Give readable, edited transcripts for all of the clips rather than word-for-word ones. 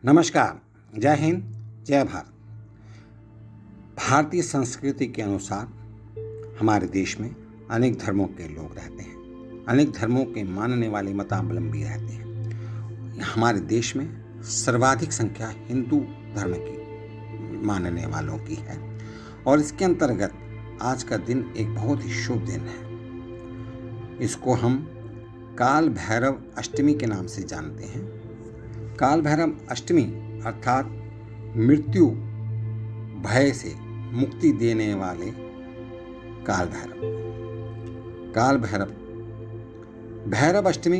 नमस्कार। जय हिंद, जय भारत। भारतीय संस्कृति के अनुसार हमारे देश में अनेक धर्मों के लोग रहते हैं, अनेक धर्मों के मानने वाले मतावलंबी रहते हैं। हमारे देश में सर्वाधिक संख्या हिंदू धर्म की मानने वालों की है और इसके अंतर्गत आज का दिन एक बहुत ही शुभ दिन है। इसको हम काल भैरव अष्टमी के नाम से जानते हैं। काल भैरव अष्टमी अर्थात मृत्यु भय से मुक्ति देने वाले काल भैरव भैरव अष्टमी,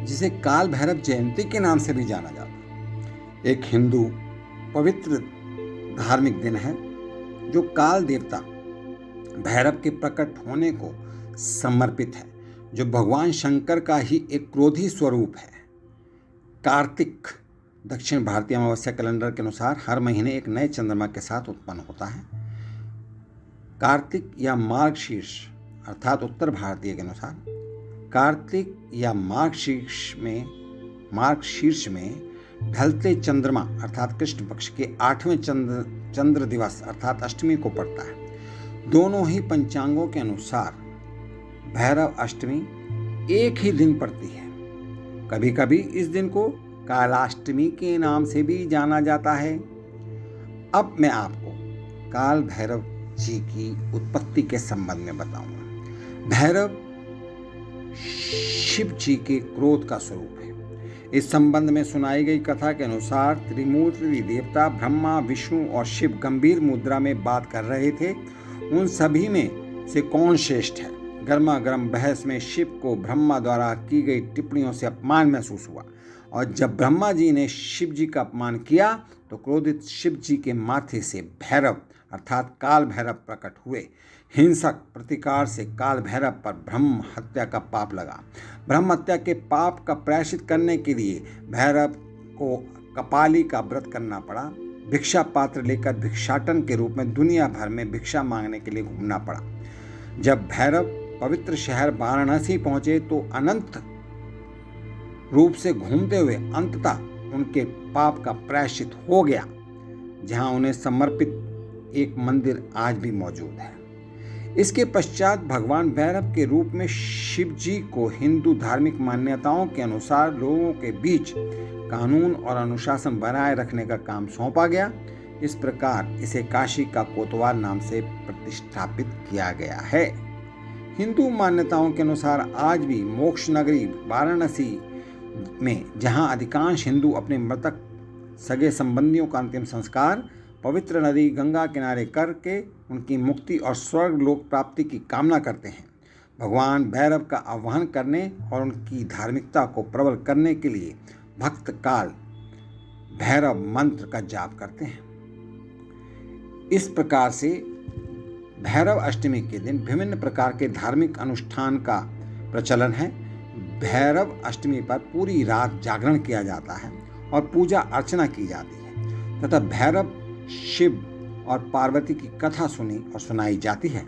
जिसे काल भैरव जयंती के नाम से भी जाना जाता है, एक हिंदू पवित्र धार्मिक दिन है जो काल देवता भैरव के प्रकट होने को समर्पित है, जो भगवान शंकर का ही एक क्रोधी स्वरूप है। कार्तिक दक्षिण भारतीय अमावस्या कैलेंडर के अनुसार हर महीने एक नए चंद्रमा के साथ उत्पन्न होता है। कार्तिक या मार्गशीर्ष अर्थात उत्तर भारतीय के अनुसार कार्तिक या मार्गशीर्ष में ढलते चंद्रमा अर्थात कृष्ण पक्ष के 8वें चंद्र दिवस अर्थात अष्टमी को पड़ता है। दोनों ही पंचांगों के अनुसार भैरव अष्टमी एक ही दिन पड़ती है। कभी कभी इस दिन को कालाष्टमी के नाम से भी जाना जाता है। अब मैं आपको काल भैरव जी की उत्पत्ति के संबंध में बताऊंगा। भैरव शिव जी के क्रोध का स्वरूप है। इस संबंध में सुनाई गई कथा के अनुसार त्रिमूर्ति देवता ब्रह्मा, विष्णु और शिव गंभीर मुद्रा में बात कर रहे थे। उन सभी में से कौन श्रेष्ठ है? गर्मा गर्म बहस में शिव को ब्रह्मा द्वारा की गई टिप्पणियों से अपमान महसूस हुआ और जब ब्रह्मा जी ने शिव जी का अपमान किया तो क्रोधित शिव जी के माथे से भैरव अर्थात काल भैरव प्रकट हुए। हिंसक प्रतिकार से काल भैरव पर ब्रह्म हत्या का पाप लगा। ब्रह्म हत्या के पाप का प्रायश्चित करने के लिए भैरव को कपाली का व्रत करना पड़ा। भिक्षा पात्र लेकर भिक्षाटन के रूप में दुनिया भर में भिक्षा मांगने के लिए घूमना पड़ा। जब भैरव पवित्र शहर वाराणसी पहुंचे तो अनंत रूप से घूमते हुए अंततः उनके पाप का प्रायश्चित हो गया, जहां उन्हें समर्पित एक मंदिर आज भी मौजूद है। इसके पश्चात भगवान भैरव के रूप में शिव जी को हिंदू धार्मिक मान्यताओं के अनुसार लोगों के बीच कानून और अनुशासन बनाए रखने का काम सौंपा गया। इस प्रकार इसे काशी का कोतवाल नाम से प्रतिष्ठापित किया गया है। हिंदू मान्यताओं के अनुसार आज भी मोक्ष नगरी वाराणसी में, जहां अधिकांश हिंदू अपने मृतक सगे संबंधियों का अंतिम संस्कार पवित्र नदी गंगा किनारे करके उनकी मुक्ति और स्वर्ग लोक प्राप्ति की कामना करते हैं, भगवान भैरव का आह्वान करने और उनकी धार्मिकता को प्रबल करने के लिए भक्त काल भैरव मंत्र का जाप करते हैं। इस प्रकार से भैरव अष्टमी के दिन विभिन्न प्रकार के धार्मिक अनुष्ठान का प्रचलन है। भैरव अष्टमी पर पूरी रात जागरण किया जाता है और पूजा अर्चना की जाती है तथा भैरव शिव और पार्वती की कथा सुनी और सुनाई जाती है।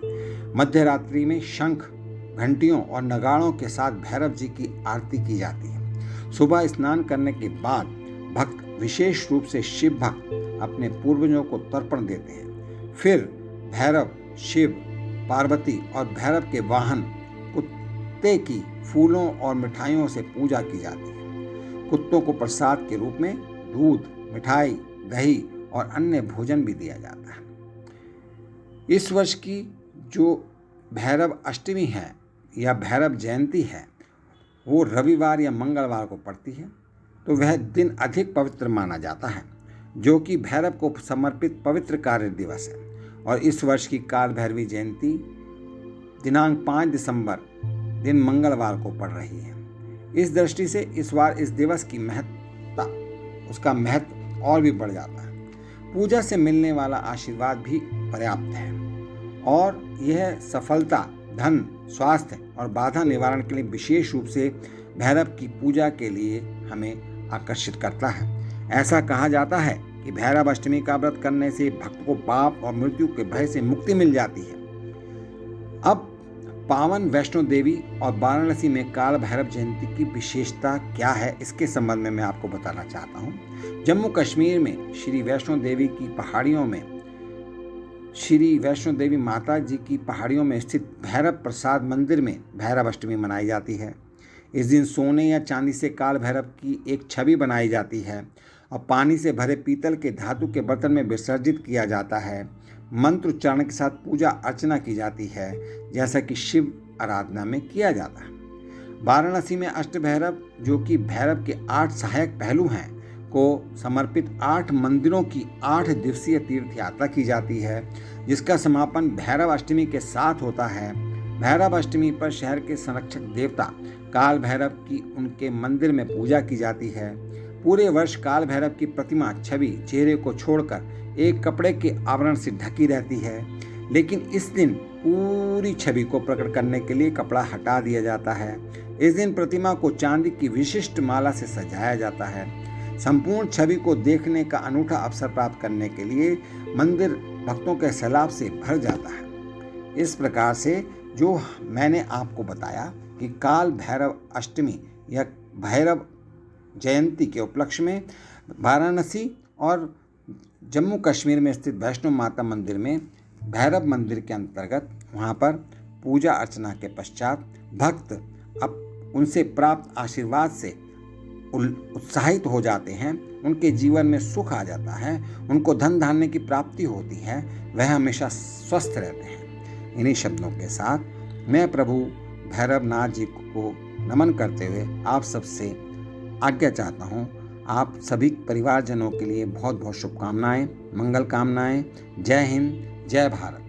मध्य रात्रि में शंख, घंटियों और नगाड़ों के साथ भैरव जी की आरती की जाती है। सुबह स्नान करने के बाद भक्त, विशेष रूप से शिव भक्त, अपने पूर्वजों को तर्पण देते हैं। फिर भैरव, शिव, पार्वती और भैरव के वाहन कुत्ते की फूलों और मिठाइयों से पूजा की जाती है। कुत्तों को प्रसाद के रूप में दूध, मिठाई, दही और अन्य भोजन भी दिया जाता है। इस वर्ष की जो भैरव अष्टमी है या भैरव जयंती है वो रविवार या मंगलवार को पड़ती है, तो वह दिन अधिक पवित्र माना जाता है, जो कि भैरव को समर्पित पवित्र कार्य दिवस है। और इस वर्ष की काल भैरवी जयंती दिनांक 5 दिसंबर दिन मंगलवार को पड़ रही है। इस दृष्टि से इस बार इस दिवस की उसका महत्व और भी बढ़ जाता है। पूजा से मिलने वाला आशीर्वाद भी पर्याप्त है और यह सफलता, धन, स्वास्थ्य और बाधा निवारण के लिए विशेष रूप से भैरव की पूजा के लिए हमें आकर्षित करता है। ऐसा कहा जाता है कि भैरव अष्टमी का व्रत करने से भक्त को पाप और मृत्यु के भय से मुक्ति मिल जाती है। अब पावन वैष्णो देवी और वाराणसी में काल भैरव जयंती की विशेषता क्या है, इसके संबंध में मैं आपको बताना चाहता हूँ। जम्मू कश्मीर में श्री वैष्णो देवी की पहाड़ियों में श्री वैष्णो देवी माता जी की पहाड़ियों में स्थित भैरव प्रसाद मंदिर में भैरव अष्टमी मनाई जाती है। इस दिन सोने या चांदी से काल भैरव की एक छवि बनाई जाती है और पानी से भरे पीतल के धातु के बर्तन में विसर्जित किया जाता है। मंत्र उच्चारण के साथ पूजा अर्चना की जाती है, जैसा कि शिव आराधना में किया जाता है। वाराणसी में अष्टभैरव, जो कि भैरव के 8 सहायक पहलू हैं, को समर्पित 8 मंदिरों की 8 दिवसीय तीर्थ यात्रा की जाती है, जिसका समापन भैरव अष्टमी के साथ होता है। भैरव अष्टमी पर शहर के संरक्षक देवता काल भैरव की उनके मंदिर में पूजा की जाती है। पूरे वर्ष काल भैरव की प्रतिमा छवि चेहरे को छोड़कर एक कपड़े के आवरण से ढकी रहती है, लेकिन इस दिन पूरी छवि को प्रकट करने के लिए कपड़ा हटा दिया जाता है। इस दिन प्रतिमा को चांदी की विशिष्ट माला से सजाया जाता है। संपूर्ण छवि को देखने का अनूठा अवसर प्राप्त करने के लिए मंदिर भक्तों के सैलाब से भर जाता है। इस प्रकार से जो मैंने आपको बताया कि काल भैरव अष्टमी या भैरव जयंती के उपलक्ष्य में वाराणसी और जम्मू कश्मीर में स्थित वैष्णो माता मंदिर में भैरव मंदिर के अंतर्गत वहाँ पर पूजा अर्चना के पश्चात भक्त अब उनसे प्राप्त आशीर्वाद से उत्साहित हो जाते हैं। उनके जीवन में सुख आ जाता है, उनको धन धान्य की प्राप्ति होती है, वह हमेशा स्वस्थ रहते हैं। इन्हीं शब्दों के साथ मैं प्रभु भैरवनाथ जी को नमन करते हुए आप सबसे आज्ञा चाहता हूँ। आप सभी परिवारजनों के लिए बहुत बहुत शुभकामनाएं, मंगल कामनाएं। जय हिंद, जय भारत।